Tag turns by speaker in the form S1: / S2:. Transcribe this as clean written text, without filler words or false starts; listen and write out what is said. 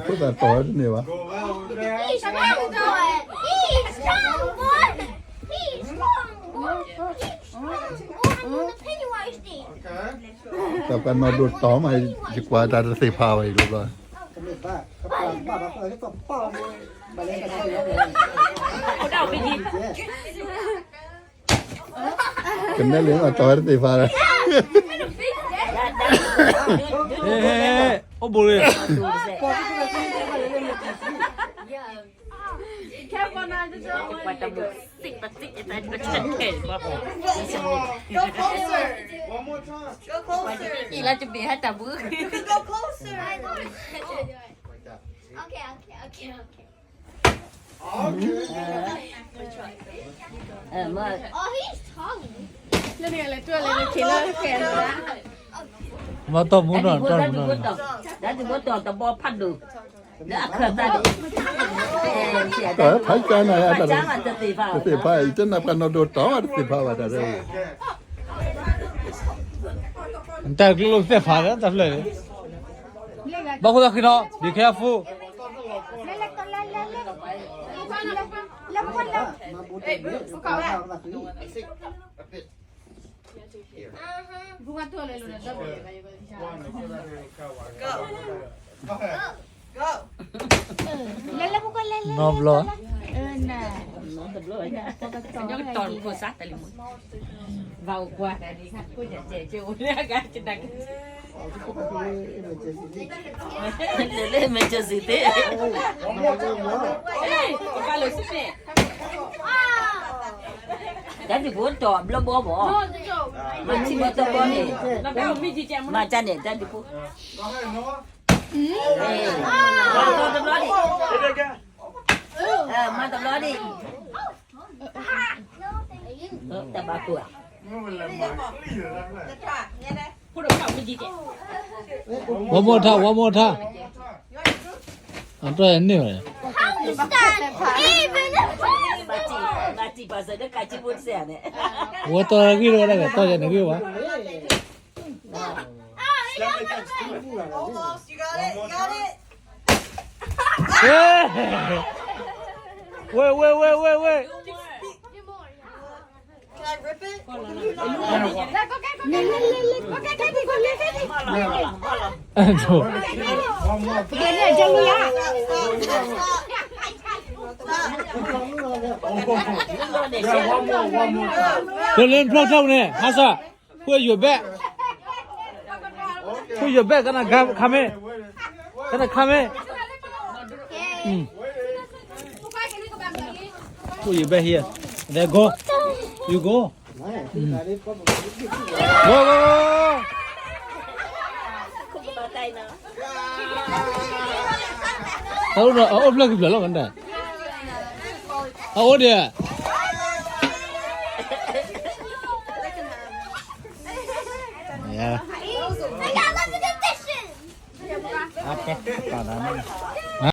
S1: พูดแต่ต่อเนี่ยวะ
S2: He's strong boy. He's strong boy. He's strong boy. He's strong boy. I'm the Pennywise thing.
S1: แต่กันมาดูต่อมาดีกว่าจะเสียพาไปอีกแล้ว
S3: Đâu cái gì?
S1: กันได้เลี้ยงต่อจะเสียพาเลย
S4: ô bồ đi
S3: Qua tầm một xích bắt xích người ta nó chân thể mà.
S5: Go closer. One more time. Go closer.
S3: Chỉ là chuẩn bị hết tầm bữa.
S5: You can go closer.
S2: Okay, okay, okay, okay.
S3: Mà
S2: Oh, he's tall.
S4: mà tao muốn
S3: đã
S4: rồi
S3: đi
S4: tao
S3: đã
S4: muốn
S3: đi
S4: rồi
S3: đã đi tao bỏ phát được. Đã khởi ta đi.
S1: แต่ถ้าใจไหนอะแต่
S3: Chán làจะตีฟ้า
S1: จะเสียพาอีกจะนับกันมาดูต่อจะเสียพาว่าจะได้
S4: ta cái lối xe phá đó tập lại bao nhiêu khi đó be careful
S5: Go. Go.
S4: nó lo
S3: nó tập lưỡi nha nó toàn của sát tại liền vào qua đây đi khách của nhà trẻ chưa ra cái trên đây lên mình chờ gì thế có ba lời xích nè cái gì muốn tròn lo bó bỏ mình chỉ muốn tao bó này mà cha này cha đi phụ
S5: Go ahead, Noah.
S3: con tập lo đi mà tập lo đi tập 3 tuổi phụ được không cái gì vậy
S4: one more time anh trai anh nhiều này
S2: Even
S3: bà chị bà giờ đất cái chị muốn xẻ này
S4: 我到那个那个到那个哇
S5: Almost. You got it. You got it.
S4: wait
S5: Can I rip it?
S4: anh thôi
S5: One more. Stop. Yeah, one more time.
S4: lên pro trâu nè hasa put your back put your back kana come here kana come here put your back here there go you go go
S3: không có bao tay nữa
S4: đâu rồi ốp lên cái lỗ vấn đề ốp đi yeah
S2: I got lots of dishes.
S4: okay